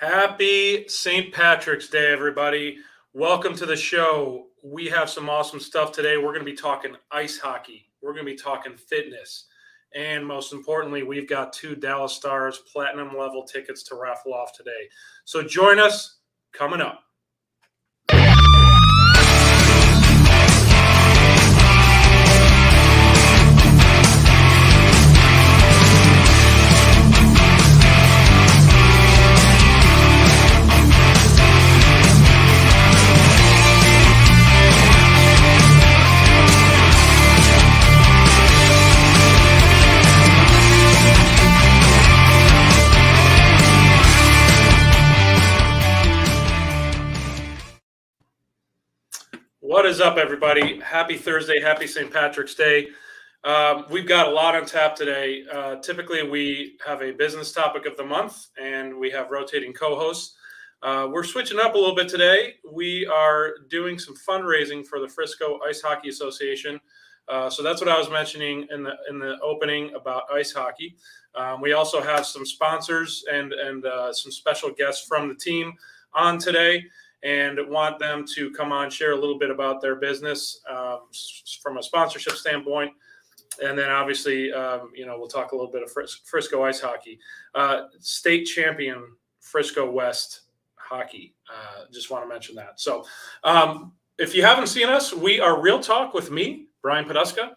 Happy St. Patrick's Day, everybody. Welcome to the show. We have some awesome stuff today. We're going to be talking ice hockey. We're going to be talking fitness. And most importantly, we've got 2 Dallas Stars platinum level tickets to raffle off today. So join us coming up. What is up, everybody? Happy Thursday. Happy St. Patrick's Day. We've got a lot on tap today. Typically, we have a business topic of the month, and we have rotating co-hosts. We're switching up a little bit today. We are doing some fundraising for the Frisco Ice Hockey Association. So that's what I was mentioning in the opening about ice hockey. We also have some sponsors and some special guests from the team on today, and want them to come on, share a little bit about their business from a sponsorship standpoint. And then obviously, we'll talk a little bit of Frisco ice hockey. State champion Frisco West hockey. Just want to mention that. So if you haven't seen us, we are Real Talk with me, Brian Poduska.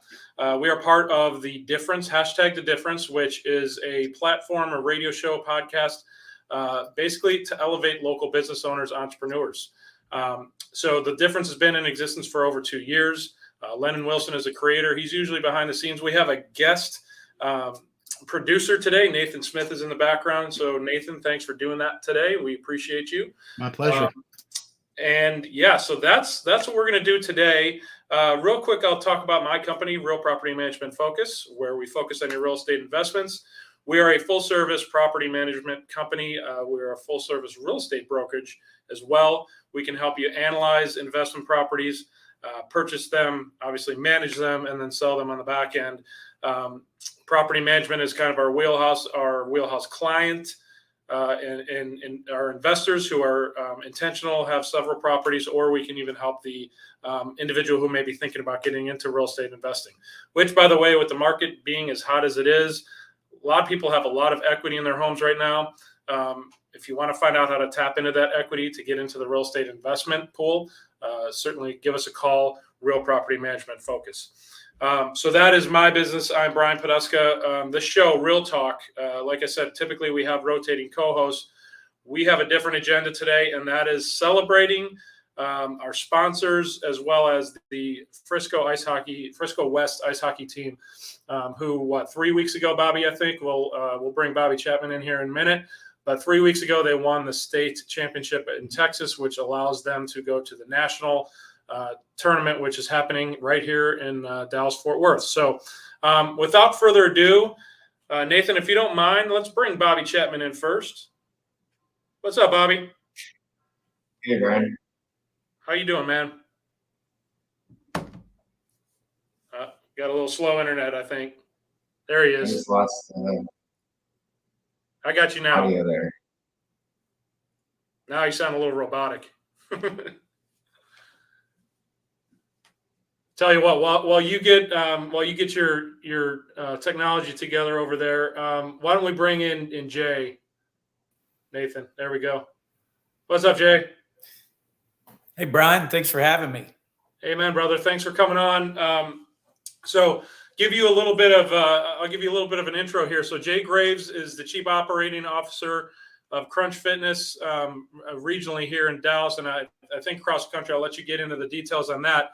We are part of The Difference, #Thedifference, which is a platform, a radio show, podcast, basically to elevate local business owners, entrepreneurs. So The Difference has been in existence for over 2 years. Lennon Wilson is a creator. He's usually behind the scenes. We have a guest producer today. Nathan Smith is in the background. So Nathan, thanks for doing that today. We appreciate you. My pleasure. So that's what we're going to do today. Real quick, I'll talk about my company, Real Property Management Focus, where we focus on your real estate investments. We are a full-service property management company. We're a full-service real estate brokerage as well. We can help you analyze investment properties, purchase them, obviously manage them, and then sell them on the back end. Property management is kind of our wheelhouse client, and our investors who are intentional, have several properties, or we can even help the individual who may be thinking about getting into real estate investing, which, by the way, with the market being as hot as it is, a lot of people have a lot of equity in their homes right now. If you want to find out how to tap into that equity to get into the real estate investment pool, certainly give us a call, Real Property Management Focus. So that is my business. I'm Brian Poduska. This show, Real Talk, like I said, typically we have rotating co-hosts. We have a different agenda today, and that is celebrating our sponsors, as well as the Frisco West ice hockey team, who 3 weeks ago, Bobby, I think we'll bring Bobby Chapman in here in a minute. But 3 weeks ago, they won the state championship in Texas, which allows them to go to the national tournament, which is happening right here in Dallas-Fort Worth. So without further ado, Nathan, if you don't mind, let's bring Bobby Chapman in first. What's up, Bobby? Hey, Brian. How you doing, man? Got a little slow internet, I think. There he is. I just lost I got you now. audio there. Now you sound a little robotic. Tell you what, while you get your technology together over there, why don't we bring in Jay? Nathan, there we go. What's up, Jay? Hey, Brian, thanks for having me. Hey, man, brother, thanks for coming on. So give you a little bit of I'll give you a little bit of an intro here. So Jay Graves is the Chief Operating Officer of Crunch Fitness regionally here in Dallas, and I think across the country. I'll let you get into the details on that.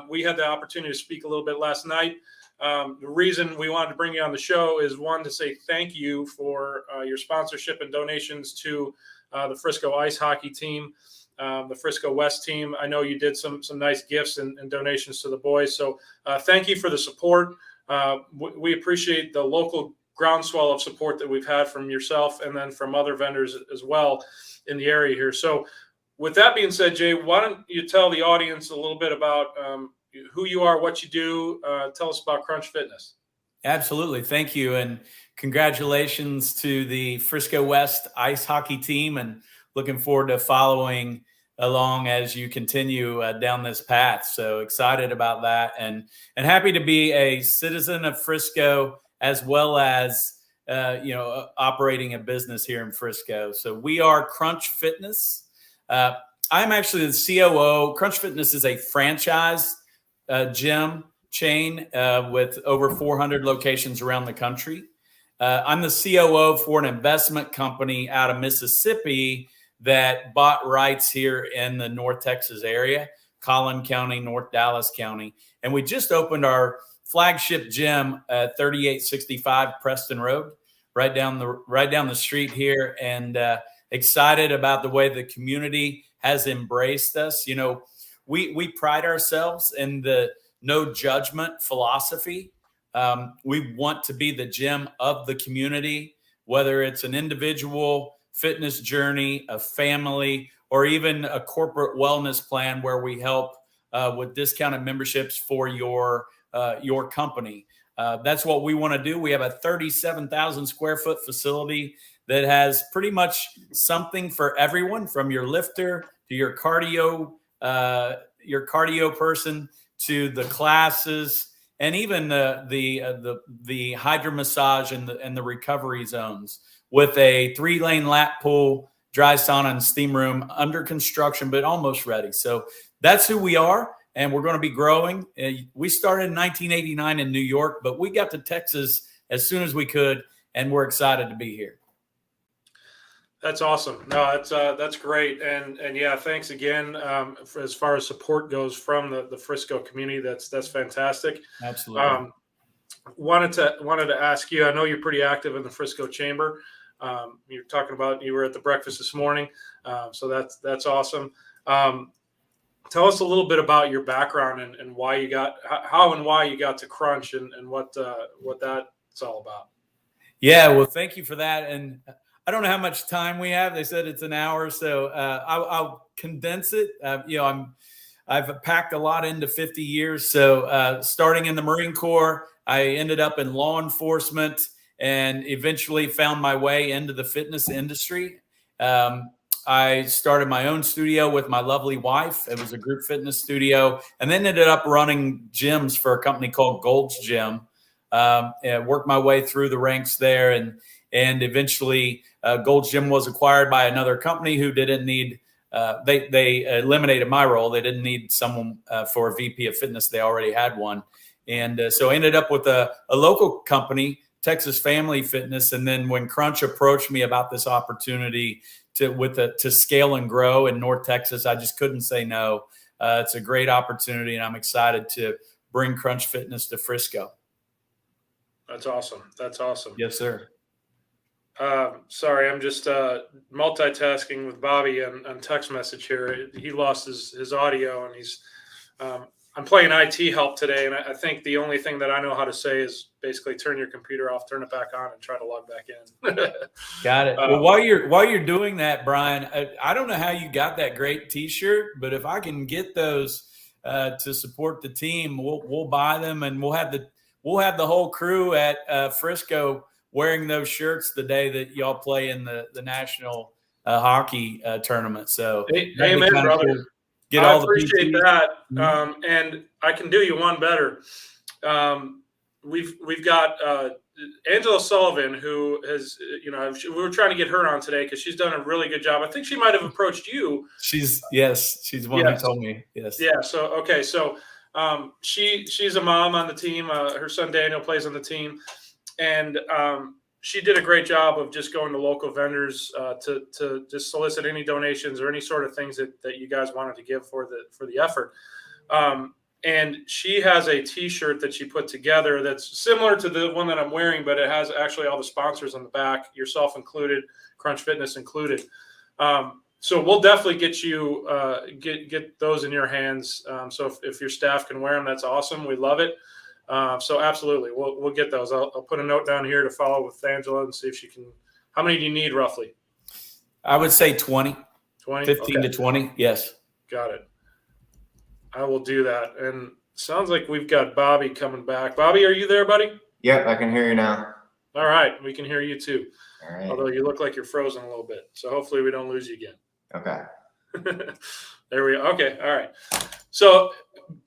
We had the opportunity to speak a little bit last night. The reason we wanted to bring you on the show is, one, to say thank you for your sponsorship and donations to the Frisco ice hockey team, the Frisco West team. I know you did some nice gifts and donations to the boys. So thank you for the support. We appreciate the local groundswell of support that we've had from yourself and then from other vendors as well in the area here. So with that being said, Jay, why don't you tell the audience a little bit about who you are, what you do. Tell us about Crunch Fitness. Absolutely. Thank you. And congratulations to the Frisco West ice hockey team, and looking forward to following along as you continue down this path. So excited about that, and happy to be a citizen of Frisco, as well as operating a business here in Frisco. So we are Crunch Fitness. I'm actually the COO. Crunch Fitness is a franchise gym chain with over 400 locations around the country. I'm the COO for an investment company out of Mississippi that bought rights here in the North Texas area, Collin County, North Dallas County. And we just opened our flagship gym at 3865 Preston Road, right down the street here, and excited about the way the community has embraced us. You know, we pride ourselves in the no judgment philosophy. We want to be the gym of the community, whether it's an individual fitness journey, a family, or even a corporate wellness plan where we help with discounted memberships for your company. That's what we want to do. We have a 37,000 square foot facility that has pretty much something for everyone, from your lifter to your cardio person, to the classes, and even the hydro massage and the recovery zones, with a 3-lane lap pool, dry sauna, and steam room under construction, but almost ready. So that's who we are, and we're going to be growing. We started in 1989 in New York, but we got to Texas as soon as we could, and we're excited to be here. That's awesome. No, that's great. And yeah, thanks again for, as far as support goes from the Frisco community. That's fantastic. Absolutely. Wanted to ask you, I know you're pretty active in the Frisco Chamber. You're talking about, you were at the breakfast this morning. So that's awesome. Tell us a little bit about your background and why you got, how and why you got to Crunch, and what that's all about. Yeah, well, thank you for that. And I don't know how much time we have. They said it's an hour, so I'll condense it. I've packed a lot into 50 years. So starting in the Marine Corps, I ended up in law enforcement and eventually found my way into the fitness industry. I started my own studio with my lovely wife. It was a group fitness studio, and then ended up running gyms for a company called Gold's Gym. And worked my way through the ranks there, and eventually Gold's Gym was acquired by another company who didn't need, they eliminated my role. They didn't need someone for a VP of fitness. They already had one. And so I ended up with a local company, Texas Family Fitness. And then when Crunch approached me about this opportunity to scale and grow in North Texas, I just couldn't say no. It's a great opportunity, and I'm excited to bring Crunch Fitness to Frisco. That's awesome. That's awesome. Yes, sir. Sorry, I'm just multitasking with Bobby on text message here. He lost his audio, and he's I'm playing IT help today, and I think the only thing that I know how to say is basically turn your computer off, turn it back on, and try to log back in. Got it. Well, while you're doing that, Brian, I don't know how you got that great T-shirt, but if I can get those to support the team, we'll buy them, and we'll have the whole crew at Frisco wearing those shirts the day that y'all play in the national hockey tournament. So, amen, brother. Cool. I appreciate that. And I can do you one better. We've got Angela Sullivan, who has, we were trying to get her on today because she's done a really good job. I think she might have approached you. She's the one who told me. Yes. Yeah. So, okay. So she's a mom on the team. Her son Daniel plays on the team, and she did a great job of just going to local vendors to just solicit any donations or any sort of things that you guys wanted to give for the effort. And she has a T-shirt that she put together that's similar to the one that I'm wearing, but it has actually all the sponsors on the back, yourself included, Crunch Fitness included. So we'll definitely get you get those in your hands. So if your staff can wear them, that's awesome. We love it. So absolutely, we'll get those. I'll put a note down here to follow with Angela and see if she can. How many do you need roughly? I would say 20. 15 to 20. Yes. Got it. I will do that. And sounds like we've got Bobby coming back. Bobby, are you there, buddy? Yep, I can hear you now. All right, we can hear you too. All right. Although you look like you're frozen a little bit, so hopefully we don't lose you again. Okay. There we go. Okay, all right. So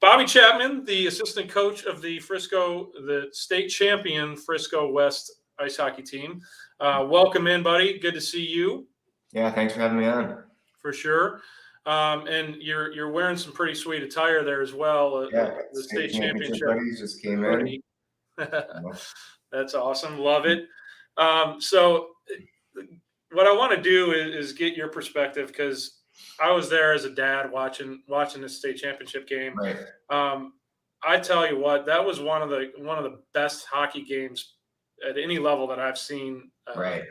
Bobby Chapman, the assistant coach of the state champion Frisco West ice hockey team. Welcome in, buddy. Good to see you. Yeah, thanks for having me on. For sure. And you're wearing some pretty sweet attire there as well. Yeah, the state championship buddies just came in. That's awesome. Love it. So what I want to do is get your perspective, because I was there as a dad watching the state championship game. Right. I tell you what, that was one of the best hockey games at any level that I've seen. Right.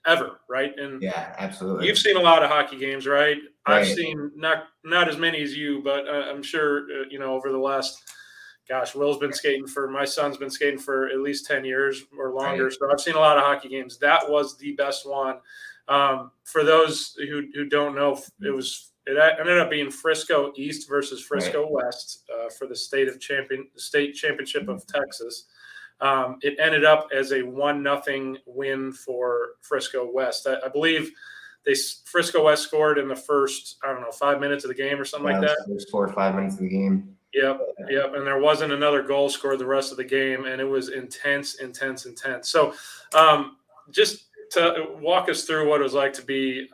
Ever, right? And yeah, absolutely. You've seen a lot of hockey games, right? Right. I've seen not as many as you, but I'm sure over the last, my son's been skating for at least 10 years or longer. Right. So I've seen a lot of hockey games. That was the best one. For those who don't know, it ended up being Frisco East versus Frisco West for the state championship of Texas. It ended up as a 1-0 win for Frisco West. I believe Frisco West scored in the first, 5 minutes of the game or something like that. There's 4 or 5 minutes of the game. Yep. And there wasn't another goal scored the rest of the game, and it was intense. So just to walk us through what it was like to be,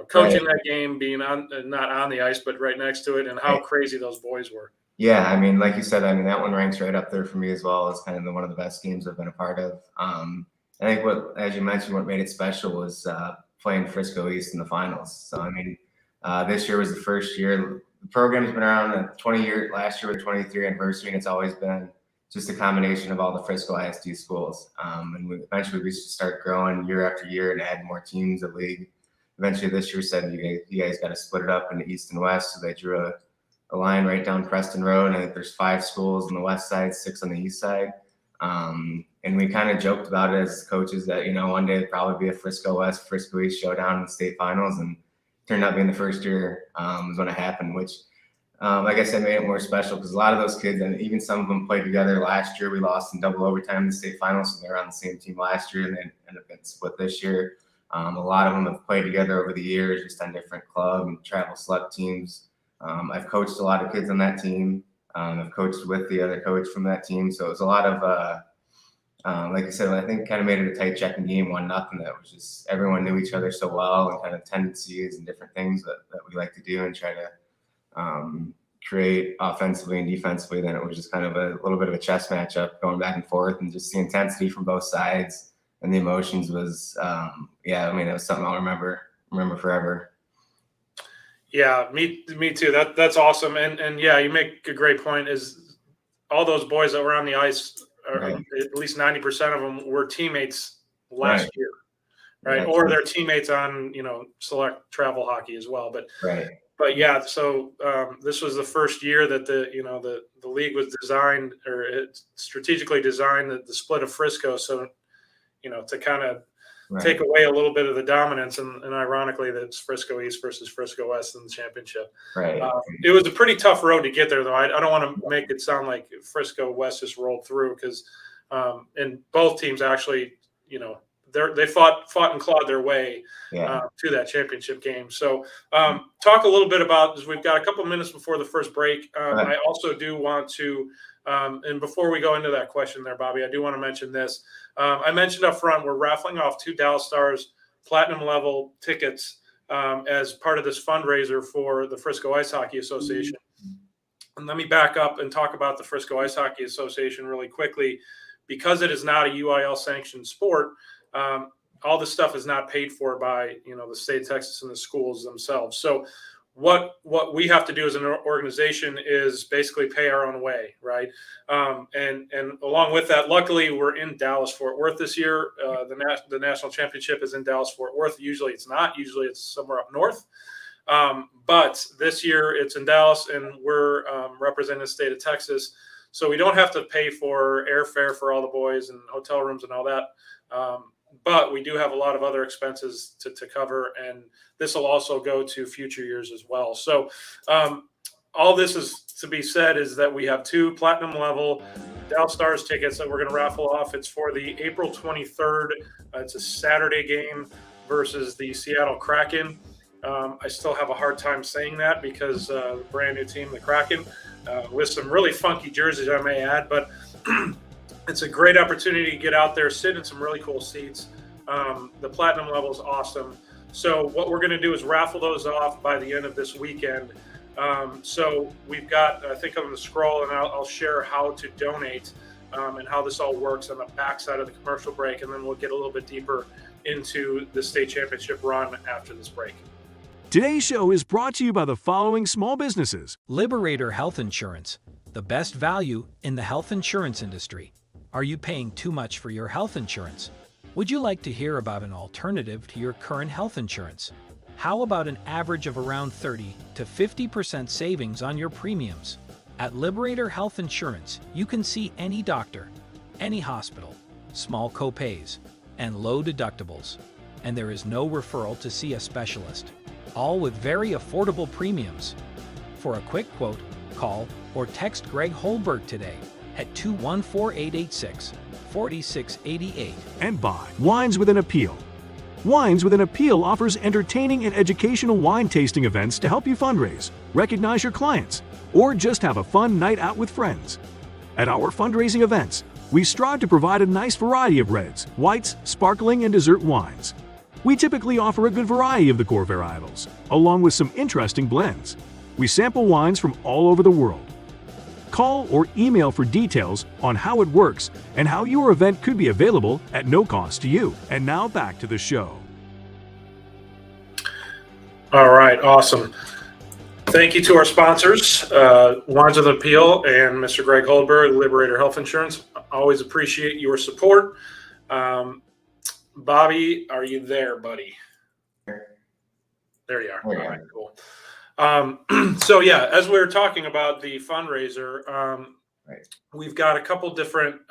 coaching that game, being not on the ice, but right next to it, and how crazy those boys were. Yeah, I mean, like you said, that one ranks right up there for me as well as kind of one of the best games I've been a part of. I think as you mentioned, what made it special was playing Frisco East in the finals. So, I mean, this year was the first year. The program's been around 20 years. Last year was the 23rd anniversary, and it's always been just a combination of all the Frisco ISD schools. And eventually we start growing year after year and add more teams of league. Eventually this year said you guys got to split it up into East and West. So they drew a line right down Preston Road, and there's 5 schools on the west side, 6 on the east side. And we kind of joked about it as coaches that, one day it'd probably be a Frisco West, Frisco East showdown in the state finals. And turned out being the first year was when it happened, which, like I said, made it more special because a lot of those kids, and even some of them played together last year. We lost in double overtime in the state finals, so they're on the same team last year, and they ended up getting split this year. A lot of them have played together over the years, just on different club and travel select teams. I've coached a lot of kids on that team. I've coached with the other coach from that team. So it was a lot of, like I said, I think kind of made it a tight checking game, 1-0. That was just everyone knew each other so well, and kind of tendencies and different things that we like to do and try to create offensively and defensively. Then it was just kind of a little bit of a chess matchup going back and forth, and just the intensity from both sides and the emotions was, it was something I'll remember forever. Yeah, me too. That's awesome. And yeah, you make a great point. Is all those boys that were on the ice, or at least 90% of them, were teammates last year, right? Or they're teammates on select travel hockey as well. But yeah, so this was the first year that the league was designed, or it strategically designed the split of Frisco. So to kind of take away a little bit of the dominance, and ironically, that's Frisco East versus Frisco West in the championship. Right. It was a pretty tough road to get there, though. I don't want to make it sound like Frisco West just rolled through, because and both teams actually, they fought and clawed their way to that championship game. So talk a little bit about, as we've got a couple minutes before the first break. I also do want to, and before we go into that question there, Bobby, I do want to mention this. I mentioned up front, we're raffling off 2 Dallas Stars platinum level tickets as part of this fundraiser for the Frisco Ice Hockey Association. And let me back up and talk about the Frisco Ice Hockey Association really quickly. Because it is not a UIL sanctioned sport, all this stuff is not paid for by the state of Texas and the schools themselves. So what we have to do as an organization is basically pay our own way, right? And along with that, luckily we're in Dallas-Fort Worth this year. The national championship is in Dallas-Fort Worth. Usually it's not. Usually it's somewhere up north. But this year it's in Dallas, and we're representing the state of Texas. So we don't have to pay for airfare for all the boys and hotel rooms and all that. But we do have a lot of other expenses to cover, and this will also go to future years as well. So all this is to be said is that we have 2 platinum level Dallas Stars tickets that we're going to raffle off. It's for the April 23rd. It's a Saturday game versus the Seattle Kraken. I still have a hard time saying that because the brand new team, the Kraken, with some really funky jerseys, I may add. But it's a great opportunity to get out there, sit in some really cool seats. The platinum level is awesome. So what we're going to do is raffle those off by the end of this weekend. So we've got, I think I'm going to scroll and I'll share how to donate and how this all works on the backside of the commercial break. And then we'll get a little bit deeper into the state championship run after this break. Today's show is brought to you by the following small businesses. Liberator Health Insurance, the best value in the health insurance industry. Are you paying too much for your health insurance? Would you like to hear about an alternative to your current health insurance? How about an average of around 30 to 50% savings on your premiums? At Liberator Health Insurance, you can see any doctor, any hospital, small copays, and low deductibles. And there is no referral to see a specialist, all with very affordable premiums. For a quick quote, call or text Greg Holberg today at 214-886-4688. And by Wines with an Appeal. Wines with an Appeal offers entertaining and educational wine tasting events to help you fundraise, recognize your clients, or just have a fun night out with friends. At our fundraising events, we strive to provide a nice variety of reds, whites, sparkling, and dessert wines. We typically offer a good variety of the core varietals, along with some interesting blends. We sample wines from all over the world. Call or email for details on how it works and how your event could be available at no cost to you. And now back to the show. All right, awesome. Thank you to our sponsors, Wines with Appeal and Mr. Greg Holdberg, Liberator Health Insurance. Always appreciate your support. Bobby, are you there, buddy? There you are. All right, cool. So yeah, as we were talking about the fundraiser, we've got a couple different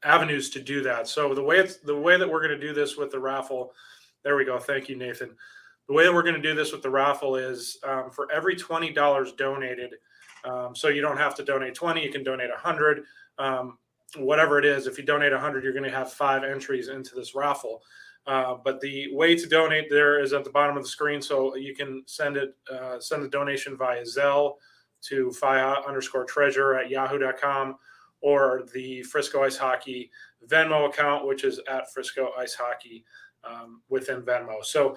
avenues to do that. So the way that we're going to do this with the raffle, there we go. Thank you, Nathan. The way that we're going to do this with the raffle is for every $20 donated. So you don't have to donate 20, you can donate 100, whatever it is. If you donate 100, you're going to have 5 entries into this raffle. But the way to donate there is at the bottom of the screen. So you can send the donation via Zelle to fia_treasure@yahoo.com or the Frisco Ice Hockey Venmo account, which is at Frisco Ice Hockey within Venmo. So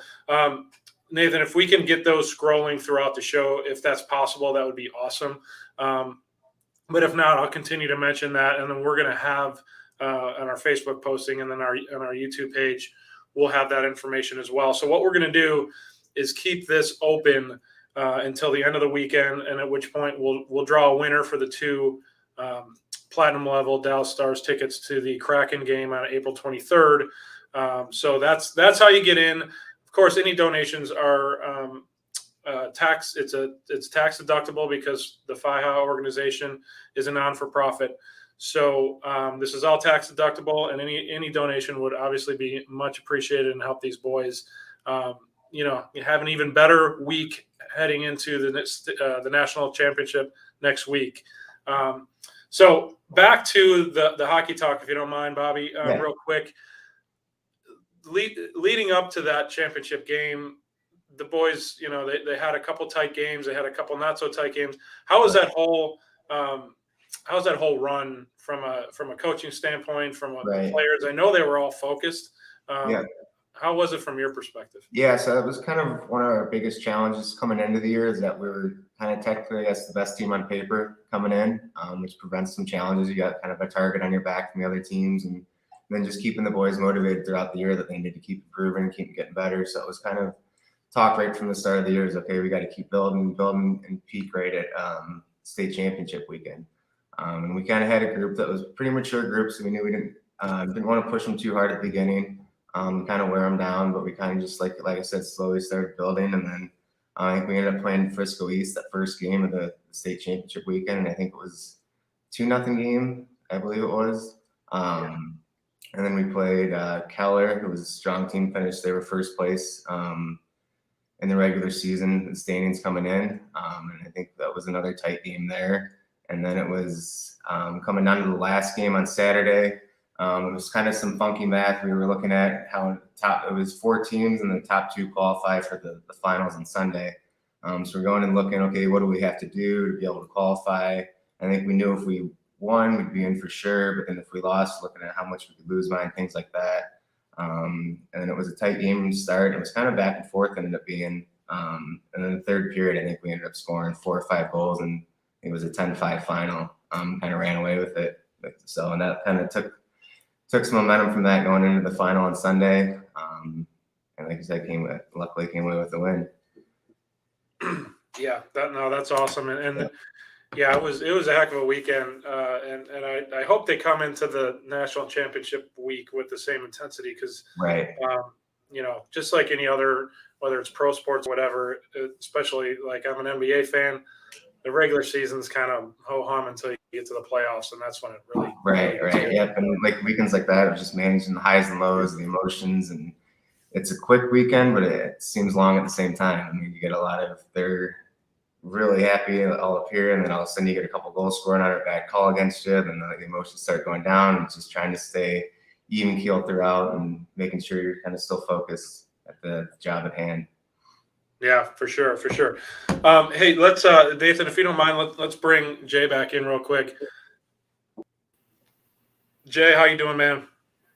Nathan, if we can get those scrolling throughout the show, if that's possible, that would be awesome. But if not, I'll continue to mention that. And then we're going to have on our Facebook posting and then on our YouTube page, we'll have that information as well. So what we're going to do is keep this open until the end of the weekend, and at which point we'll draw a winner for the 2 platinum level Dallas Stars tickets to the Kraken game on April 23rd. So that's how you get in. Of course, any donations are tax. It's tax deductible because the FIHA organization is a non-for-profit. So this is all tax deductible, and any donation would obviously be much appreciated and help these boys, have an even better week heading into the national championship next week. So back to the hockey talk, if you don't mind, Bobby, real quick. Leading up to that championship game, the boys, they had a couple tight games, they had a couple not so tight games. How was that whole run from a coaching standpoint, from the players? I know they were all focused. How was it from your perspective? Yeah, so it was kind of one of our biggest challenges coming into the year is that we were kind of technically, I guess, the best team on paper coming in, which prevents some challenges. You got kind of a target on your back from the other teams, and then just keeping the boys motivated throughout the year that they need to keep improving, keep getting better. So it was kind of talk right from the start of the year is, okay, we got to keep building and peak right at state championship weekend. And we kind of had a group that was a pretty mature group, so we knew we didn't want to push them too hard at the beginning, kind of wear them down, but we kind of just, like I said, slowly started building. And then I think we ended up playing Frisco East that first game of the state championship weekend, and I think it was 2-0 game, I believe it was. And then we played Keller, who was a strong team, finished. They were first place. And in the regular season, the standings coming in. And I think that was another tight game there. And then it was coming down to the last game on Saturday. It was kind of some funky math. We were looking at how it was 4 teams and the top 2 qualify for the finals on Sunday. So we're going and looking, okay, what do we have to do to be able to qualify? I think we knew if we won, we'd be in for sure. But then if we lost, looking at how much we could lose by and things like that. And then it was a tight game to start. It was kind of back and forth, ended up being. And then the third period, I think we ended up scoring 4 or 5 goals, and it was a 10-5 final. Kind of ran away with it. So, and that kind of took some momentum from that going into the final on Sunday. And like I said, luckily came away with the win. Yeah, that's awesome. And yeah, it was a heck of a weekend. And I hope they come into the national championship week with the same intensity, because, right. Just like any other, whether it's pro sports, whatever, especially like I'm an NBA fan, the regular season's kind of ho-hum until you get to the playoffs, and that's when it really right. Yep. And like weekends like that, it's just managing the highs and lows, the emotions, and it's a quick weekend, but it seems long at the same time. I mean, you get a lot of they're really happy all up here, and then all of a sudden you get a couple goals scored on a bad call against you, then the emotions start going down, and just trying to stay even keel throughout and making sure you're kind of still focused at the job at hand. Yeah, for sure. Hey, let's Nathan, if you don't mind, let's bring Jay back in real quick. Jay, how you doing, man?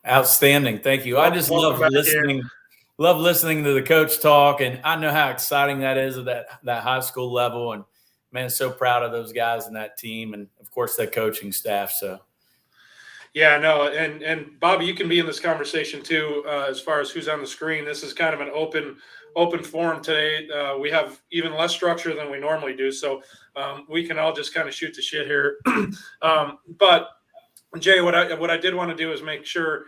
Outstanding, thank you. I just love listening to the coach talk, and I know how exciting that is at that high school level. And man, so proud of those guys and that team, and of course that coaching staff. So. Yeah, no, and Bobby, you can be in this conversation too, as far as who's on the screen. This is kind of an open forum today. We have even less structure than we normally do, so we can all just kind of shoot the shit here. But Jay, what I did want to do is make sure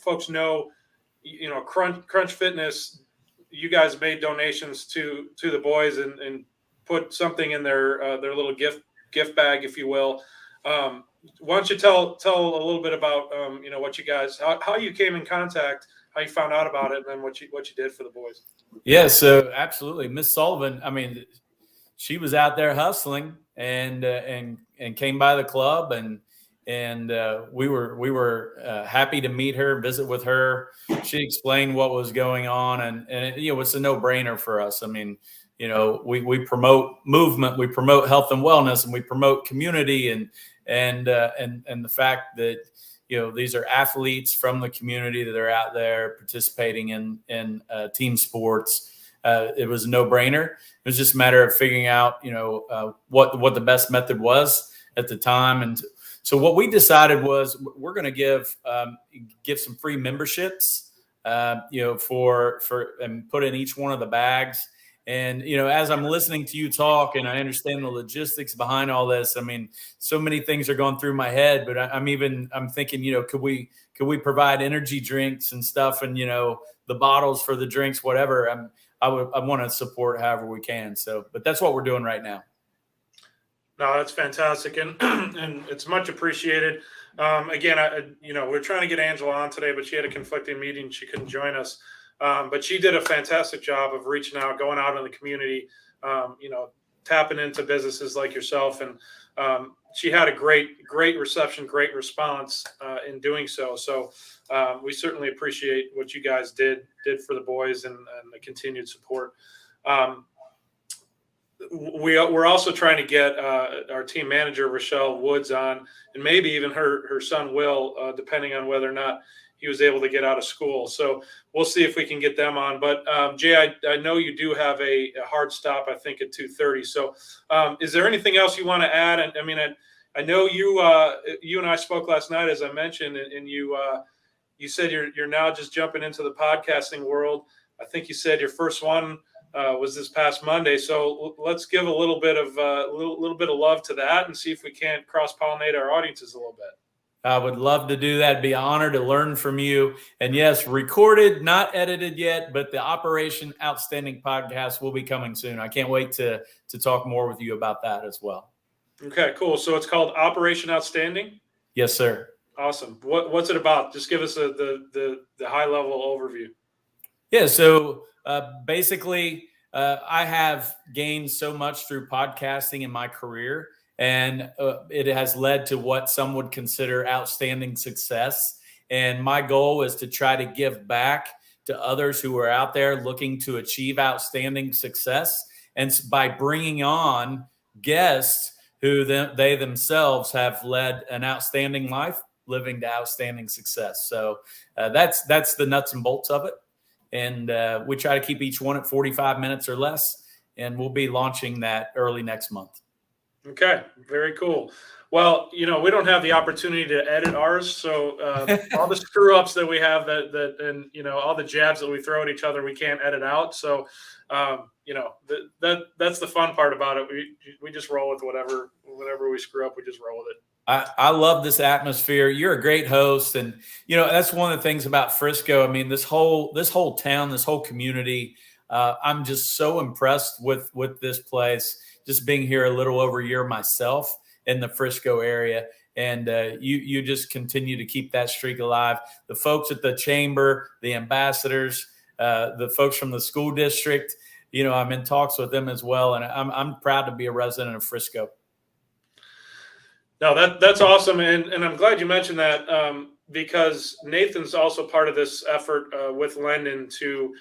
folks know, Crunch Fitness, you guys made donations to the boys and put something in their little gift bag, if you will. Why don't you tell a little bit about what you guys, how you came in contact, how you found out about it, and then what you did for the boys. Yeah, so absolutely, Miss Sullivan. I mean, she was out there hustling and came by the club, and we were happy to meet her, visit with her. She explained what was going on, and it's a no-brainer for us. I mean, we promote movement, we promote health and wellness, and we promote community, and the fact that these are athletes from the community that are out there participating in team sports. It was a no-brainer. It was just a matter of figuring out what the best method was at the time. And so what we decided was we're going to give some free memberships for and put in each one of the bags. And, as I'm listening to you talk and I understand the logistics behind all this, I mean, so many things are going through my head, but I'm thinking, could we provide energy drinks and stuff, and, the bottles for the drinks, whatever. I want to support however we can. So, but that's what we're doing right now. No, that's fantastic. And it's much appreciated. Again, we're trying to get Angela on today, but she had a conflicting meeting. She couldn't join us. But she did a fantastic job of reaching out, going out in the community, tapping into businesses like yourself. And she had a great reception, great response in doing so. So we certainly appreciate what you guys did for the boys and the continued support. We're also trying to get our team manager, Rochelle Woods, on, and maybe even her son, Will, depending on whether or not he was able to get out of school. So we'll see if we can get them on. But Jay, I know you do have a hard stop, I think, at 2:30. So is there anything else you want to add? And I mean, I know you and I spoke last night, as I mentioned, and you said you're now just jumping into the podcasting world. I think you said your first one was this past Monday. So let's give a little bit of love to that and see if we can't cross-pollinate our audiences a little bit. I would love to do that. Be an honor to learn from you. And yes, recorded, not edited yet, but the Operation Outstanding podcast will be coming soon. I can't wait to talk more with you about that as well. Okay, cool. So it's called Operation Outstanding? Yes, sir. Awesome. What's it about? Just give us the high level overview. Yeah. So basically, I have gained so much through podcasting in my career, and it has led to what some would consider outstanding success. And my goal is to try to give back to others who are out there looking to achieve outstanding success. And by bringing on guests who they themselves have led an outstanding life, living to outstanding success. So that's the nuts and bolts of it. And we try to keep each one at 45 minutes or less. And we'll be launching that early next month. Okay, very cool. Well, we don't have the opportunity to edit ours, so all the screw ups that we have and all the jabs that we throw at each other, we can't edit out. So, that's the fun part about it. We just roll with whatever we screw up, we just roll with it. I love this atmosphere. You're a great host, and that's one of the things about Frisco. I mean, this whole town, this whole community. I'm just so impressed with this place. Just being here a little over a year myself in the Frisco area, and you just continue to keep that streak alive. The folks at the chamber, the ambassadors, the folks from the school district. I'm in talks with them as well, and I'm proud to be a resident of Frisco. No, that's awesome, and I'm glad you mentioned that because Nathan's also part of this effort with Lendon to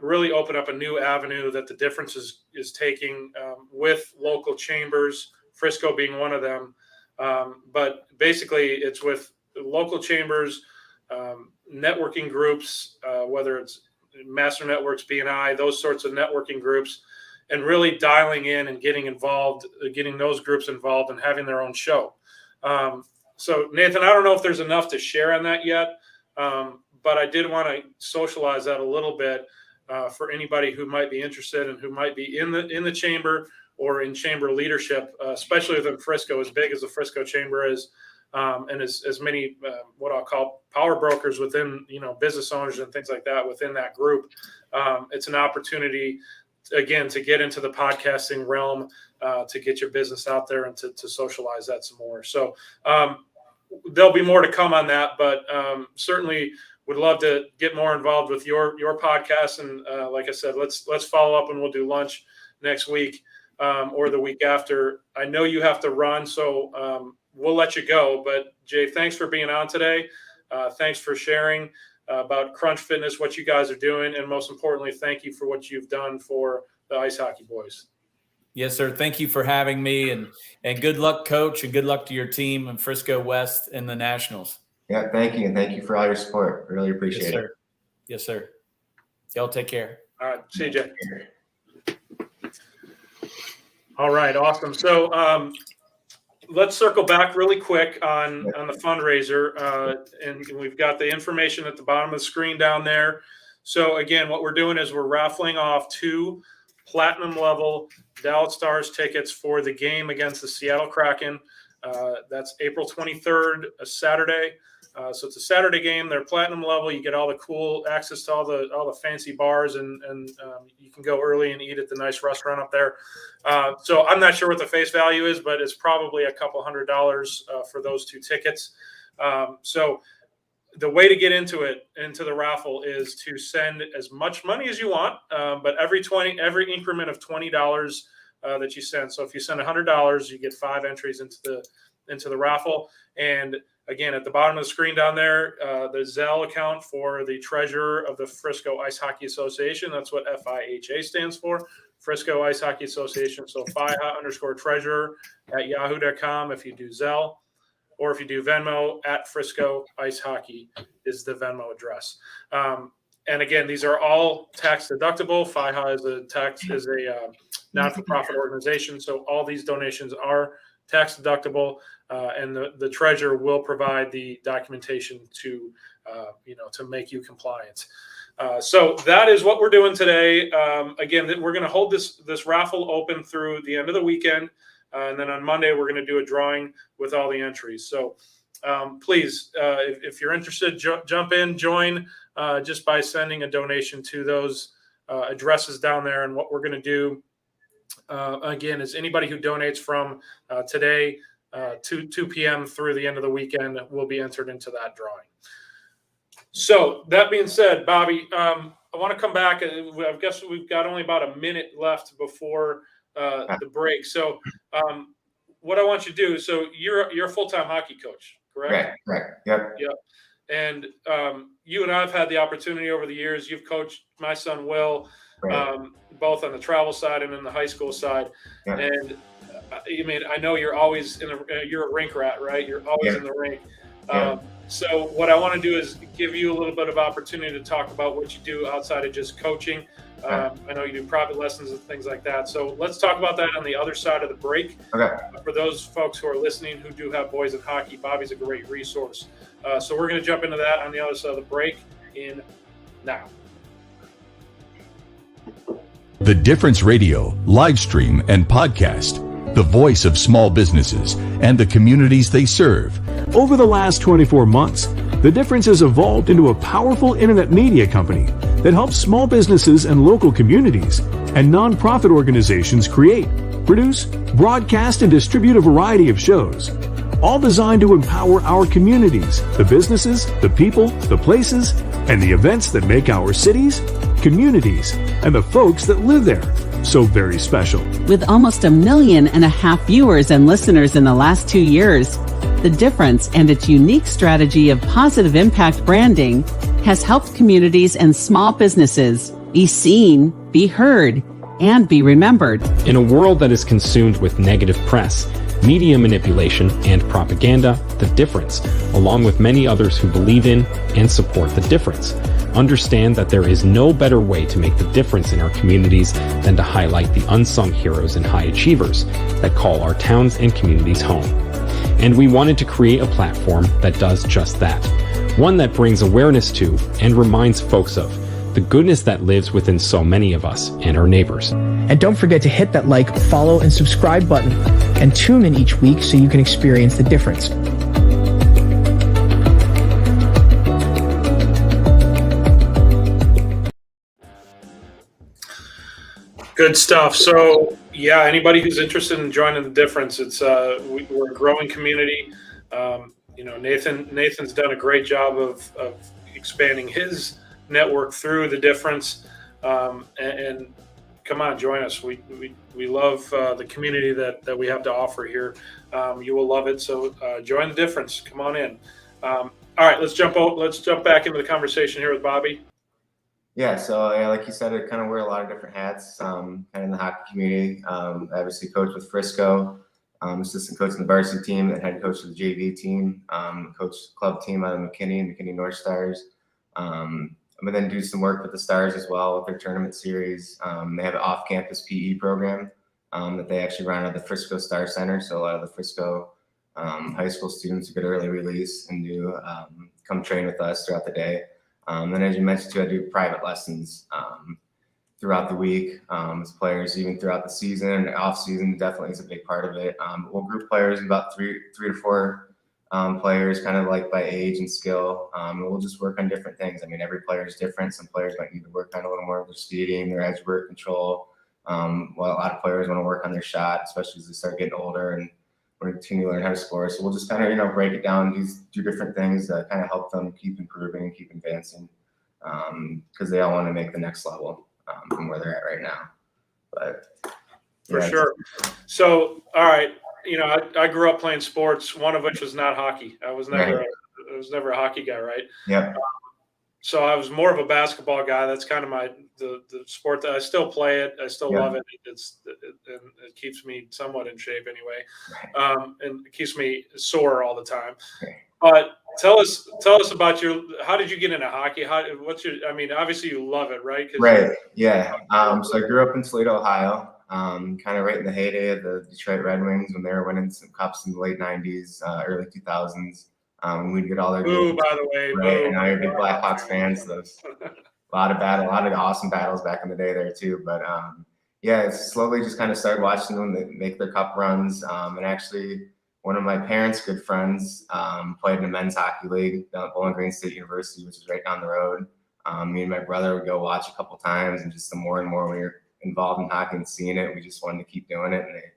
really open up a new avenue that the difference is taking with local chambers, Frisco being one of them. But basically, it's with local chambers, networking groups, whether it's Master Networks, BNI, those sorts of networking groups, and really dialing in and getting involved, getting those groups involved and having their own show. So, Nathan, I don't know if there's enough to share on that yet, but I did want to socialize that a little bit for anybody who might be interested and who might be in the chamber or in chamber leadership, especially within Frisco, as big as the Frisco chamber is, and as many what I'll call power brokers within business owners and things like that within that group. It's an opportunity again to get into the podcasting realm, to get your business out there and to socialize that some more. So there'll be more to come on that, but certainly would love to get more involved with your podcast. And like I said, let's follow up and we'll do lunch next week or the week after. I know you have to run, so we'll let you go. But Jay, thanks for being on today. Thanks for sharing about Crunch Fitness, what you guys are doing, and most importantly, thank you for what you've done for the ice hockey boys. Yes, sir. Thank you for having me, and good luck, Coach, and good luck to your team in Frisco West in the Nationals. Yeah, thank you, and thank you for all your support. Really appreciate it. Yes, sir. Y'all take care. All right, see you, Jay. All right, awesome. So let's circle back really quick on the fundraiser, and we've got the information at the bottom of the screen down there. So again, what we're doing is we're raffling off 2 platinum level Dallas Stars tickets for the game against the Seattle Kraken. That's April 23rd, a Saturday. So it's a Saturday game. They're platinum level. You get all the cool access to all the fancy bars, and you can go early and eat at the nice restaurant up there. So I'm not sure what the face value is, but it's probably $200 for those 2 tickets. So the way to get into the raffle is to send as much money as you want, but every increment of $20 that you send. So if you send $100, you get 5 entries into the raffle. And again, at the bottom of the screen down there, the Zelle account for the treasurer of the Frisco Ice Hockey Association. That's what FIHA stands for, Frisco Ice Hockey Association. So FIHA_treasurer at yahoo.com if you do Zelle, or if you do Venmo at Frisco Ice Hockey is the Venmo address. And again, these are all tax deductible. FIHA is a non-for-profit organization, so all these donations are tax deductible, and the treasurer will provide the documentation to make you compliant. So that is what we're doing today. Again, we're going to hold this raffle open through the end of the weekend, and then on Monday we're going to do a drawing with all the entries. So please, if you're interested, jump in, join just by sending a donation to those addresses down there. And what we're going to do, again, is anybody who donates from today to 2 p.m. through the end of the weekend will be entered into that drawing. So that being said, Bobby, want to come back. I guess we've got only about a minute left before the break. So what I want you to do, so you're a full-time hockey coach, correct? Right. Yep. Yep. And you and I have had the opportunity over the years. You've coached my son, Will, both on the travel side and in the high school side. Yep. And I mean, I know you're always you're a rink rat, right? You're always in the rink. So what I want to do is give you a little bit of opportunity to talk about what you do outside of just coaching. I know you do private lessons and things like that. So let's talk about that on the other side of the break. Okay. For those folks who are listening who do have boys in hockey, Bobby's a great resource. So we're going to jump into that on the other side of the break in now. The Difference Radio, live stream and podcast, the voice of small businesses and the communities they serve. Over the last 24 months, The Difference has evolved into a powerful internet media company that helps small businesses and local communities and nonprofit organizations create, produce, broadcast, and distribute a variety of shows, all designed to empower our communities, the businesses, the people, the places, and the events that make our cities, communities, and the folks that live there so very special. With almost 1.5 million viewers and listeners in the last 2 years, The Difference and its unique strategy of positive impact branding has helped communities and small businesses be seen, be heard, and be remembered. In a world that is consumed with negative press, media manipulation, and propaganda, The Difference, along with many others who believe in and support The Difference, understand that there is no better way to make the difference in our communities than to highlight the unsung heroes and high achievers that call our towns and communities home. And we wanted to create a platform that does just that, one that brings awareness to and reminds folks of the goodness that lives within so many of us and our neighbors. And don't forget to hit that like, follow, and subscribe button, and tune in each week so you can experience the difference. Good stuff. So, yeah, anybody who's interested in joining The Difference, it's we're a growing community. Nathan's done a great job of expanding his network through The Difference, and come on, join us. We love the community that we have to offer here. You will love it. So join The Difference. Come on in. All right, let's jump back into the conversation here with Bobby. Yeah, so like you said, I kind of wear a lot of different hats kind of in the hockey community. Obviously coach with Frisco, assistant coach in the varsity team, and head coach of the JV team, coach club team out of McKinney North Stars. But then do some work with the Stars as well with their tournament series. They have an off-campus PE program that they actually run out of the Frisco Star Center. So a lot of the Frisco high school students who get early release and do come train with us throughout the day. And as you mentioned too, I do private lessons throughout the week as players, even throughout the season. Off season definitely is a big part of it. We'll group players in about three to four players, kind of like by age and skill. And we'll just work on different things. I mean, every player is different. Some players might need to work on a little more of their speeding, their edge work control. While a lot of players want to work on their shot, especially as they start getting older and want to continue to learn how to score. So we'll just kind of, break it down, do different things that kind of help them keep improving and keep advancing because they all want to make the next level from where they're at right now. But for sure. So, all right. I grew up playing sports, one of which was not hockey. I was never a hockey guy, right? Yeah. So I was more of a basketball guy. That's kind of the sport that I still play it. I still love it. It keeps me somewhat in shape anyway, and it keeps me sore all the time. But tell us about how did you get into hockey? Obviously you love it, right? Right. Yeah. So I grew up in Toledo, Ohio. Kind of right in the heyday of the Detroit Red Wings when they were winning some cups in the late 90s, early 2000s. We'd get all their games, by the way. Right, and now you're big Blackhawks fans. So a lot of awesome battles back in the day there too. But it's slowly just kind of started watching them make their cup runs. And actually, one of my parents' good friends played in a men's hockey league down at Bowling Green State University, which is right down the road. Me and my brother would go watch a couple times, and just the more and more we were involved in hockey and seeing it, we just wanted to keep doing it. And they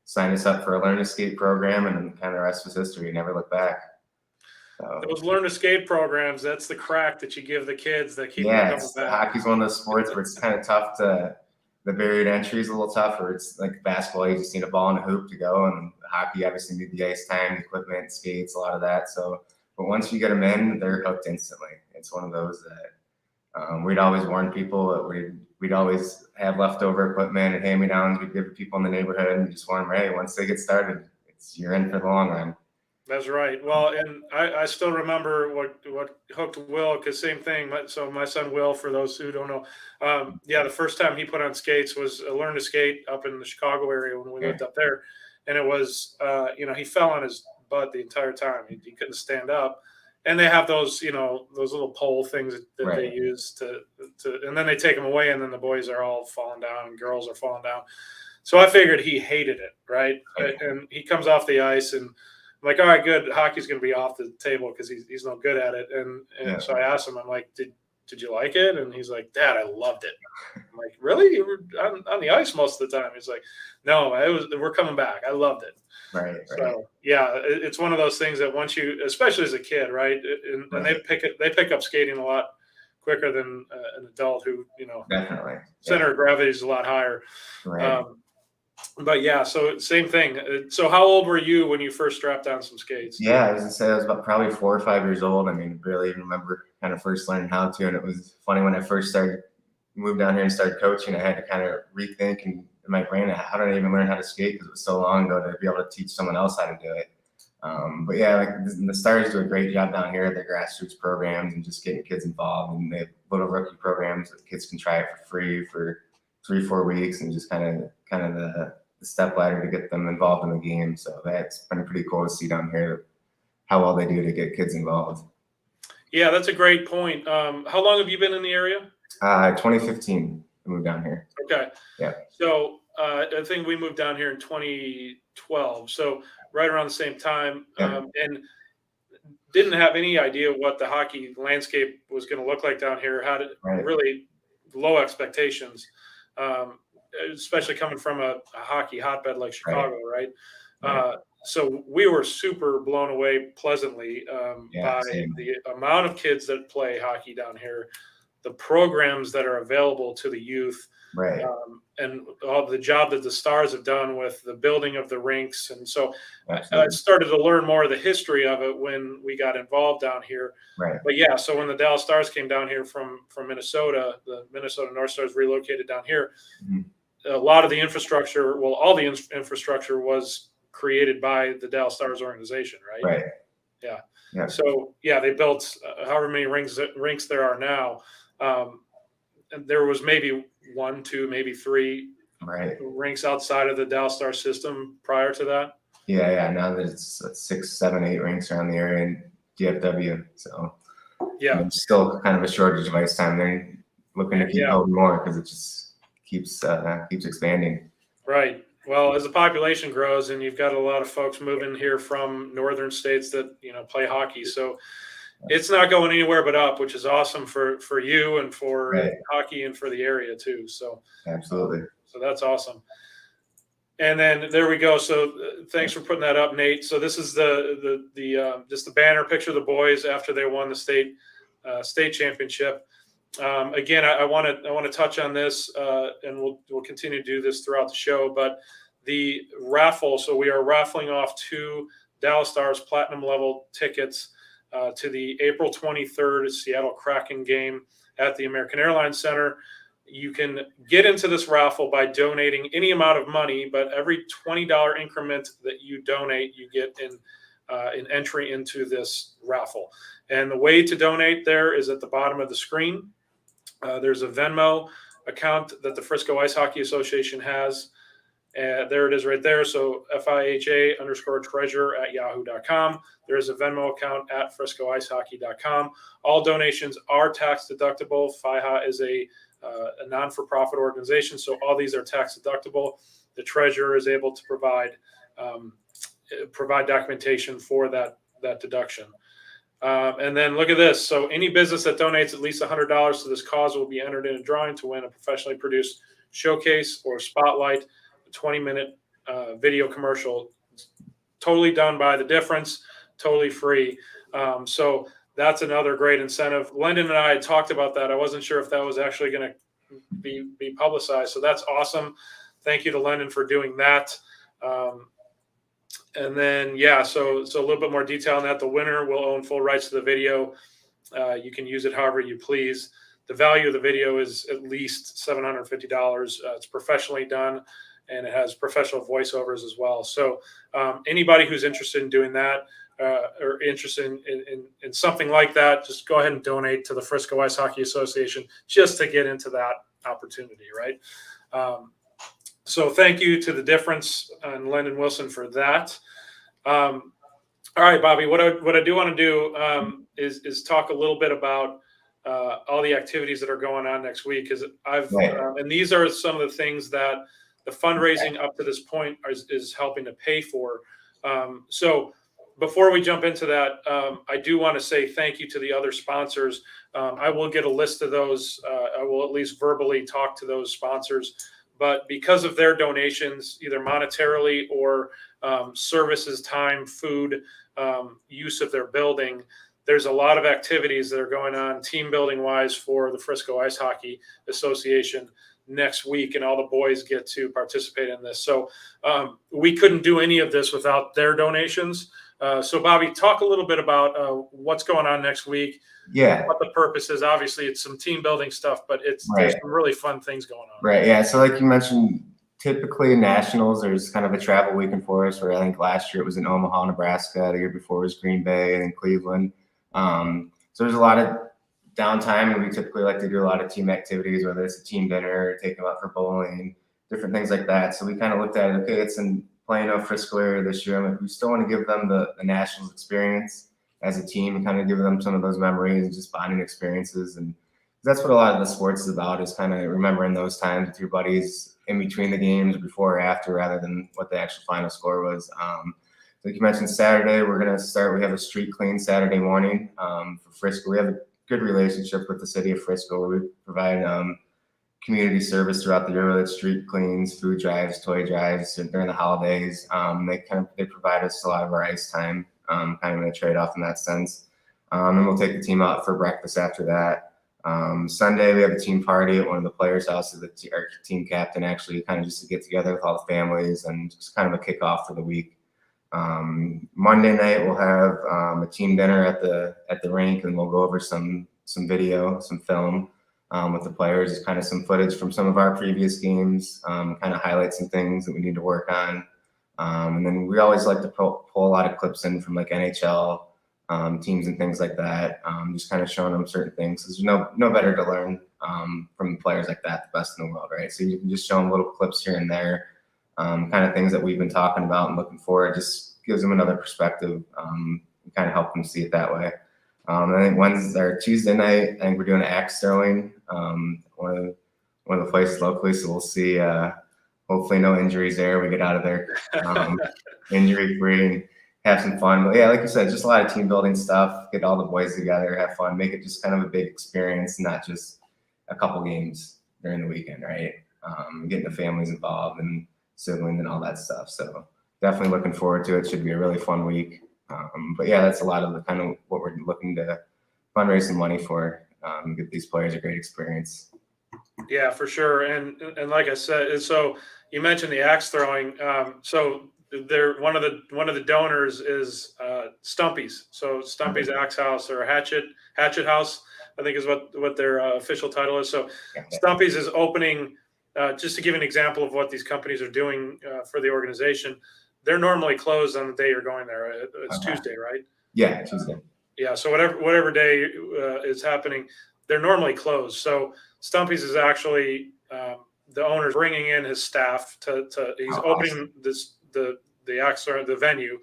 signed us up for a learn to skate program, and then kind of the rest was history. Never looked back. So those learn to skate programs, that's the crack that you give the kids that keep them yeah, coming back. hockey's one of those sports where it's kind of tough to. The barrier to entry is a little tougher. It's like basketball, you just need a ball and a hoop to go, and hockey obviously need the ice time, equipment, skates, a lot of that. So, but once you get them in, they're hooked instantly. It's one of those that we'd always warn people that we'd always have leftover equipment and hand-me-downs. We'd give to people in the neighborhood and just warn them, hey, once they get started, you're in for the long run. That's right. Well, and I still remember what hooked Will, because same thing. So my son Will, for those who don't know, the first time he put on skates was learn to skate up in the Chicago area when we lived up there, and it was he fell on his butt the entire time. He couldn't stand up, and they have those those little pole things that Right. they use to, and then they take them away, and then the boys are all falling down and girls are falling down. So I figured he hated it, right? And he comes off the ice and. I'm like, all right, good. Hockey's going to be off the table because he's no good at it. And so I asked him, I'm like, did you like it? And he's like, Dad, I loved it. I'm like, really? You were on the ice most of the time? He's like, no, we're coming back. I loved it. Right. So yeah, it's one of those things that once you, especially as a kid, right, and they pick up skating a lot quicker than an adult who Definitely center of gravity is a lot higher. Right. But yeah, so same thing. So how old were you when you first strapped on some skates? Yeah, I was gonna say I was about probably 4 or 5 years old. I mean, barely even remember kind of first learning how to. And it was funny when I first moved down here and started coaching, I had to kind of rethink in my brain, how did I even learn how to skate? Because it was so long ago to be able to teach someone else how to do it. But yeah, like the Stars do a great job down here at their grassroots programs and just getting kids involved. And they have little rookie programs that kids can try it for free for 3-4 weeks, and just kind of the step ladder to get them involved in the game. So that's been pretty cool to see down here how well they do to get kids involved. Yeah, that's a great point. How long have you been in the area? 2015, I moved down here. Okay. Yeah. So I think we moved down here in 2012. So right around the same time, and didn't have any idea what the hockey landscape was going to look like down here. Had really low expectations. Especially coming from a hockey hotbed like Chicago, right? So we were super blown away pleasantly by the amount of kids that play hockey down here, the programs that are available to the youth, and all the job that the Stars have done with the building of the rinks. And so I started to learn more of the history of it when we got involved down here. But yeah, so when the Dallas Stars came down here from Minnesota, the Minnesota North Stars relocated down here. A lot of the infrastructure, all the infrastructure was created by the Dallas Stars organization, right? Yeah. So yeah, they built however many rinks there are now. And there was maybe 1, 2, maybe 3 rinks outside of the Dallas Stars system prior to that. Yeah. Now there's 6, 7, 8 rinks around the area in DFW. So yeah, still kind of a shortage of ice time. They're looking to keep building more because it just keeps expanding. Right. Well, as the population grows, and you've got a lot of folks moving here from northern states that play hockey, so it's not going anywhere but up, which is awesome for you and for hockey and for the area too. So absolutely. So that's awesome. And then there we go. So thanks for putting that up, Nate. So this is the just the banner picture of the boys after they won the state championship. Again, I want to touch on this, and we'll continue to do this throughout the show. But the raffle, so we are raffling off 2 Dallas Stars platinum level tickets to the April 23rd Seattle Kraken game at the American Airlines Center. You can get into this raffle by donating any amount of money, but every $20 increment that you donate, you get an entry into this raffle. And the way to donate there is at the bottom of the screen. There's a Venmo account that the Frisco Ice Hockey Association has. There it is right there. So FIHA_treasurer@yahoo.com. There is a Venmo account at friscoicehockey.com. All donations are tax deductible. FIHA is a non-for-profit organization, so all these are tax deductible. The treasurer is able to provide documentation for that deduction. And then look at this. So any business that donates at least $100 to this cause will be entered in a drawing to win a professionally produced showcase or spotlight, a 20-minute video commercial, totally done by The Difference, totally free. So that's another great incentive. Lyndon and I had talked about that. I wasn't sure if that was actually going to be publicized. So that's awesome. Thank you to Lyndon for doing that. And then, so a little bit more detail on that. The winner will own full rights to the video. You can use it however you please. The value of the video is at least $750. It's professionally done, and it has professional voiceovers as well. So anybody who's interested in doing that or interested in something like that, just go ahead and donate to the Frisco Ice Hockey Association just to get into that opportunity, right? So thank you to the Difference and Lyndon Wilson for that. All right, Bobby, what I do want to do is talk a little bit about all the activities that are going on next week. Because and these are some of the things that the fundraising up to this point is helping to pay for. So before we jump into that, I do want to say thank you to the other sponsors. I will get a list of those. I will at least verbally talk to those sponsors. But because of their donations, either monetarily or services, time, food, use of their building, there's a lot of activities that are going on team building wise for the Frisco Ice Hockey Association next week, and all the boys get to participate in this. So we couldn't do any of this without their donations. So Bobby, talk a little bit about what's going on next week. Yeah. What the purpose is. Obviously it's some team building stuff, but there's some really fun things going on. Right. Yeah. So like you mentioned, typically nationals, there's kind of a travel weekend for us, where I think last year it was in Omaha, Nebraska. The year before it was Green Bay and Cleveland. So there's a lot of downtime, and we typically like to do a lot of team activities, whether it's a team dinner, take them out for bowling, different things like that. So we kind of looked at it, okay, it's in Plano, Frisco area this year. I mean, we still want to give them the nationals experience as a team, and kind of give them some of those memories and just bonding experiences. And that's what a lot of the sports is about, is kind of remembering those times with your buddies in between the games, before or after, rather than what the actual final score was. Like you mentioned, Saturday, we're going to start. We have a street clean Saturday morning for Frisco. We have a good relationship with the city of Frisco, where we provide community service throughout the year, whether it's street cleans, food drives, toy drives, and during the holidays. They provide us a lot of our ice time, kind of in a trade-off in that sense. And we'll take the team out for breakfast after that. Sunday, we have a team party at one of the players' houses. Our team captain actually kind of just to get together with all the families and just kind of a kickoff for the week. Monday night, we'll have a team dinner at the rink, and we'll go over some video, some film with the players. It's kind of some footage from some of our previous games, kind of highlight some things that we need to work on. And then we always like to pull a lot of clips in from like NHL teams and things like that, just kind of showing them certain things. There's no better to learn from players like that, the best in the world, right? So you can just show them little clips here and there, kind of things that we've been talking about and looking for. It just gives them another perspective, and kind of help them see it that way. I think Wednesday or Tuesday night, I think we're doing axe throwing, one of the places locally. So we'll see. Hopefully, no injuries there. We get out of there injury free and have some fun. But yeah, like you said, just a lot of team building stuff. Get all the boys together, have fun, make it just kind of a big experience, not just a couple games during the weekend, right? Getting the families involved and siblings and all that stuff. So definitely looking forward to it. Should be a really fun week. But yeah, that's a lot of the kind of what we're looking to fundraise some money for. Get these players a great experience. Yeah, for sure. And like I said, so you mentioned the axe throwing. So they're one of the donors is Stumpy's. So Stumpy's Axe House, or Hatchet House, I think is what their official title is. So Stumpy's is opening. Just to give an example of what these companies are doing for the organization, they're normally closed on the day you're going there. It's Tuesday, right? Yeah, Tuesday. Yeah, so whatever day is happening, they're normally closed. So Stumpy's is actually the owner's bringing in his staff he's opening the venue,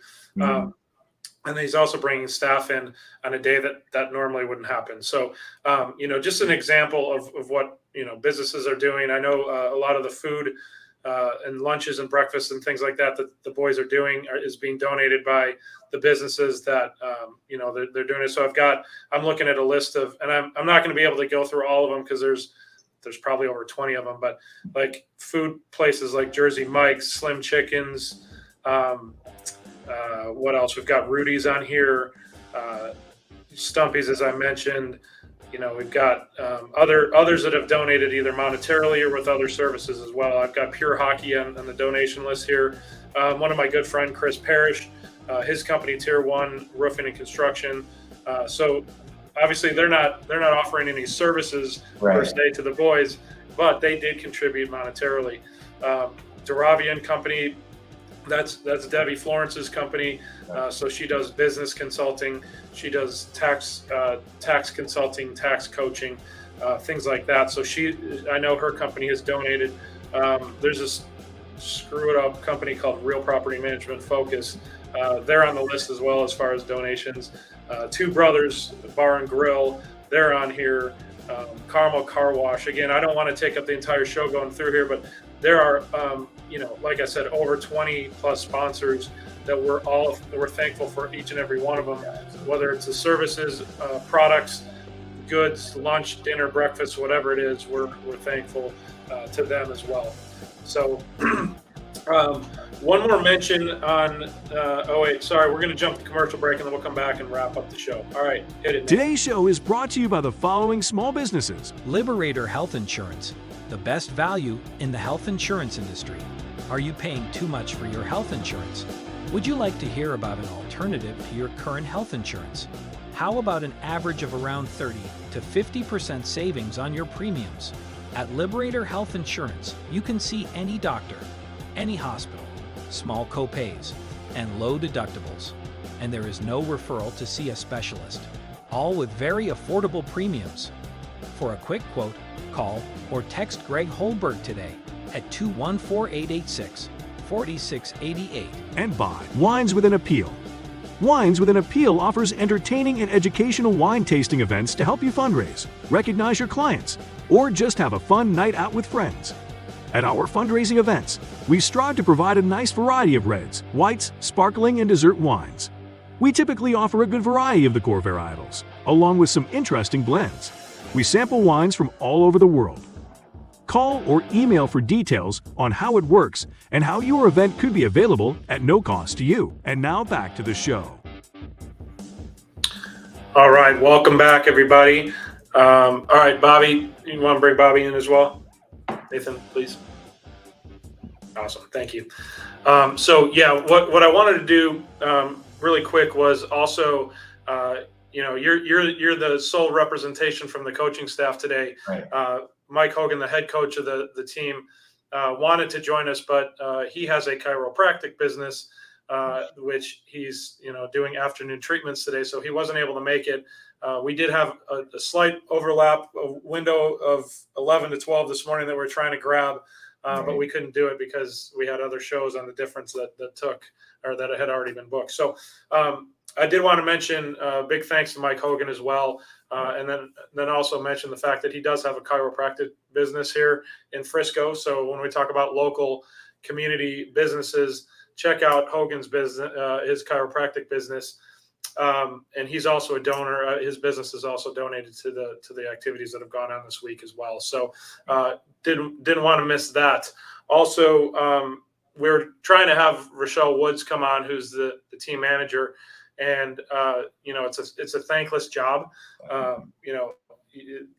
and he's also bringing staff in on a day that normally wouldn't happen. So just an example of what businesses are doing. I know a lot of the food and lunches and breakfasts and things like that the boys are doing is being donated by the businesses that they're doing it. So I'm looking at a list of, and I'm not going to be able to go through all of them because there's probably over 20 of them, but like food places like Jersey Mike's, Slim Chickens, what else? We've got Rudy's on here. Stumpy's, as I mentioned. We've got others that have donated either monetarily or with other services as well. I've got Pure Hockey on the donation list here. One of my good friend, Chris Parrish, his company, Tier 1 Roofing and Construction. So obviously they're not offering any services per se to the boys, but they did contribute monetarily. Duravian Company, that's Debbie Florence's company. So she does business consulting. She does tax consulting, tax coaching, things like that. So I know her company has donated. There's this screw it up company called Real Property Management Focus. They're on the list as well as far as donations. Two Brothers Bar and Grill, they're on here. Carmel Car Wash. Again, I don't want to take up the entire show going through here, but there are, like I said, over 20 plus sponsors that we're thankful for each and every one of them, whether it's the services, products, goods, lunch, dinner, breakfast, whatever it is, we're thankful to them as well. So one more mention on, we're going to jump to commercial break and then we'll come back and wrap up the show. All right, hit it. Today's show is brought to you by the following small businesses. Liberator Health Insurance, the best value in the health insurance industry. Are you paying too much for your health insurance? Would you like to hear about an alternative to your current health insurance? How about an average of around 30 to 50% savings on your premiums? At Liberator Health Insurance, you can see any doctor, any hospital, small copays, and low deductibles. And there is no referral to see a specialist, all with very affordable premiums. For a quick quote, call or text Greg Holberg today at 214-886-4688. And by Wines with an Appeal. Wines with an Appeal offers entertaining and educational wine tasting events to help you fundraise, recognize your clients, or just have a fun night out with friends. At our fundraising events, we strive to provide a nice variety of reds, whites, sparkling, and dessert wines. We typically offer a good variety of the core varietals, along with some interesting blends. We sample wines from all over the world. Call or email for details on how it works and how your event could be available at no cost to you. And now back to the show. All right, welcome back, everybody. All right, Bobby, you want to bring Bobby in as well? Nathan, please. Awesome, thank you. What I wanted to do really quick was also, you're the sole representation from the coaching staff today. Right. Mike Hogan, the head coach of the team, wanted to join us, but he has a chiropractic business, which he's doing afternoon treatments today, so he wasn't able to make it. We did have a slight overlap, a window of 11 to 12 this morning that we're trying to grab, but we couldn't do it because we had other shows on the difference that had already been booked. So I did want to mention big thanks to Mike Hogan as well. And then also mention the fact that he does have a chiropractic business here in Frisco. So when we talk about local community businesses, check out Hogan's business, his chiropractic business. And he's also a donor. His business is also donated to the activities that have gone on this week as well. So didn't want to miss that. Also, we're trying to have Rochelle Woods come on, who's the team manager. And, it's a thankless job.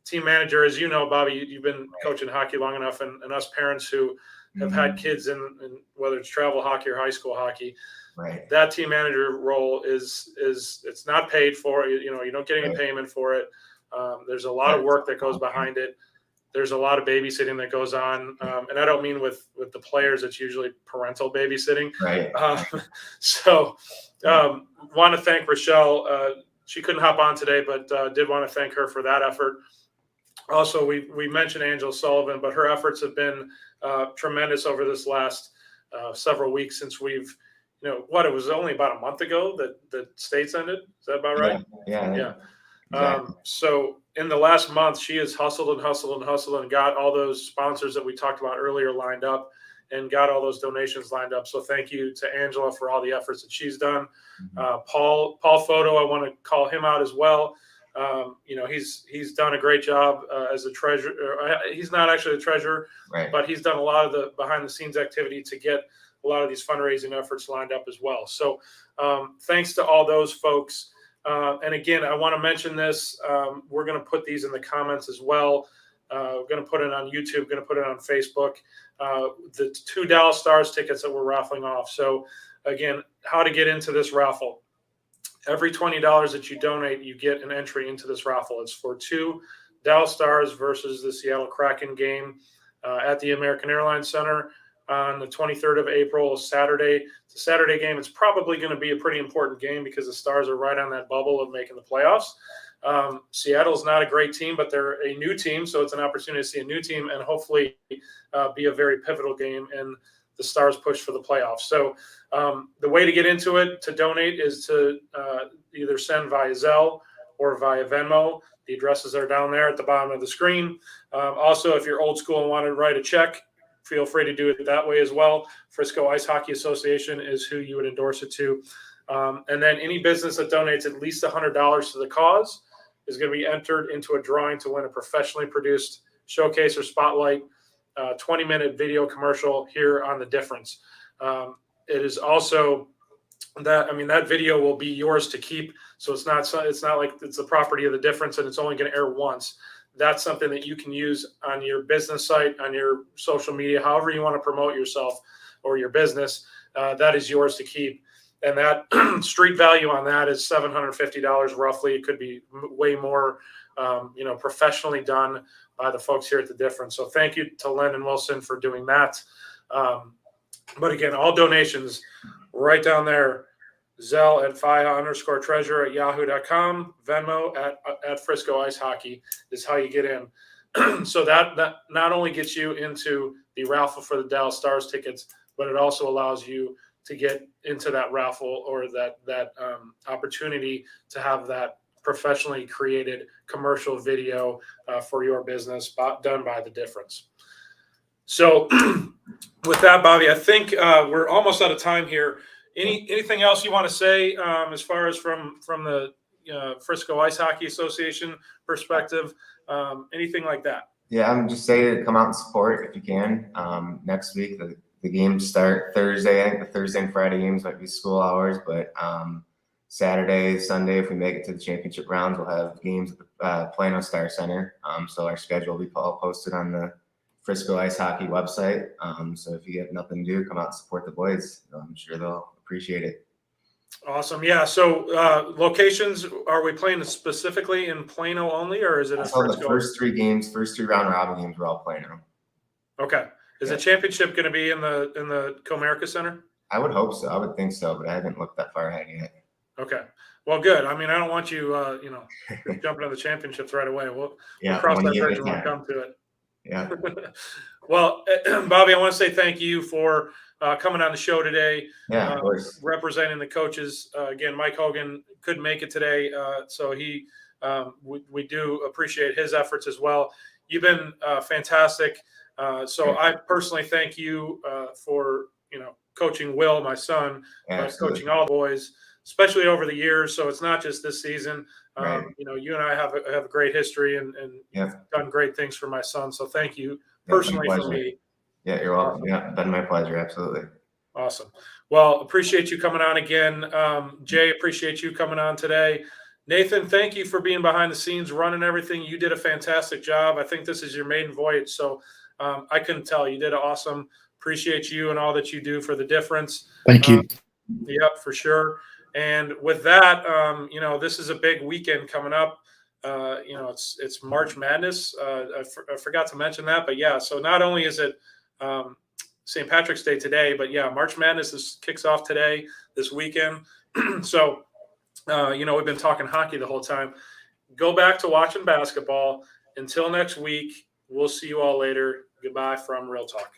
Team manager, as you know, Bobby, you've been coaching hockey long enough, and us parents who have had kids in whether it's travel hockey or high school hockey, right. That team manager role is it's not paid for. You don't get any payment for it. There's a lot of work that goes behind it. There's a lot of babysitting that goes on. And I don't mean with the players, it's usually parental babysitting. Right. Want to thank Rochelle. She couldn't hop on today, but did want to thank her for that effort. Also, we mentioned Angela Sullivan, but her efforts have been tremendous over this last several weeks since we've, it was only about a month ago that the states ended. Is that about right? Yeah. Exactly. So in the last month, she has hustled and got all those sponsors that we talked about earlier lined up and got all those donations lined up. So thank you to Angela for all the efforts that she's done. Paul Photo, I want to call him out as well. He's done a great job as a treasurer. He's not actually a treasurer, right, but he's done a lot of the behind the scenes activity to get a lot of these fundraising efforts lined up as well. So thanks to all those folks. And again, I want to mention this. We're going to put these in the comments as well. We're going to put it on YouTube, going to put it on Facebook. The 2 Dallas Stars tickets that we're raffling off. So again, how to get into this raffle. Every $20 that you donate, you get an entry into this raffle. It's for 2 Dallas Stars versus the Seattle Kraken game at the American Airlines Center on the 23rd of April, Saturday. It's a Saturday game. It's probably going to be a pretty important game because the Stars are right on that bubble of making the playoffs. Seattle's not a great team, but they're a new team, so it's an opportunity to see a new team and hopefully be a very pivotal game in the Stars' push for the playoffs. So the way to get into it, to donate, is to either send via Zelle or via Venmo. The addresses are down there at the bottom of the screen. Also, if you're old school and want to write a check, feel free to do it that way as well. Frisco Ice Hockey Association is who you would endorse it to. And then any business that donates at least $100 to the cause is going to be entered into a drawing to win a professionally produced showcase or spotlight 20-minute video commercial here on The Difference. It is also that video will be yours to keep. So it's not like it's the property of The Difference and it's only going to air once. That's something that you can use on your business site, on your social media, however you want to promote yourself or your business. That is yours to keep. And that street value on that is $750 roughly. It could be way more, professionally done by the folks here at The Difference. So thank you to Len and Wilson for doing that. But again, all donations right down there. Zelle at FIA_treasure@yahoo.com. Venmo at Frisco Ice Hockey is how you get in. So that not only gets you into the raffle for the Dallas Stars tickets, but it also allows you to get into that raffle or that opportunity to have that professionally created commercial video for your business done by The Difference. So with that, Bobby, I think we're almost out of time here. Anything else you want to say as far as from the Frisco Ice Hockey Association perspective? Anything like that? Yeah, I'm just saying to come out and support if you can. Next week, the games start Thursday. I think the Thursday and Friday games might be school hours, but Saturday, Sunday, if we make it to the championship rounds, we'll have games at the Plano Star Center. So our schedule will be all posted on the Frisco Ice Hockey website. So if you get nothing to do, come out and support the boys. I'm sure they'll appreciate it. Awesome. Yeah. So locations, are we playing specifically in Plano only, or is it in Frisco? The first 3 round robin games were all Plano. Okay. Is the championship going to be in the Comerica Center? I would hope so. I would think so, but I haven't looked that far ahead yet. Okay. Well, good. I mean, I don't want you, jumping on the championships right away. We'll cross that bridge when we come to it. Yeah. Well, Bobby, I want to say thank you for coming on the show today. Yeah, of course. Representing the coaches. Again, Mike Hogan couldn't make it today, so we do appreciate his efforts as well. You've been fantastic. So I personally thank you for coaching Will, my son, coaching all the boys, especially over the years. So it's not just this season. Right. You and I have a great history and done great things for my son. So thank you personally for me. Yeah, you're welcome. Yeah, been my pleasure. Absolutely. Awesome. Well, appreciate you coming on again. Jay, appreciate you coming on today. Nathan, thank you for being behind the scenes, running everything. You did a fantastic job. I think this is your maiden voyage. So I couldn't tell. You did awesome. Appreciate you and all that you do for The Difference. Thank you. Yep, for sure. And with that, this is a big weekend coming up. It's March Madness. I forgot to mention that, but yeah. So not only is it St. Patrick's Day today, but yeah, March Madness kicks off today, this weekend. So, we've been talking hockey the whole time. Go back to watching basketball. Until next week, we'll see you all later. Goodbye from Real Talk.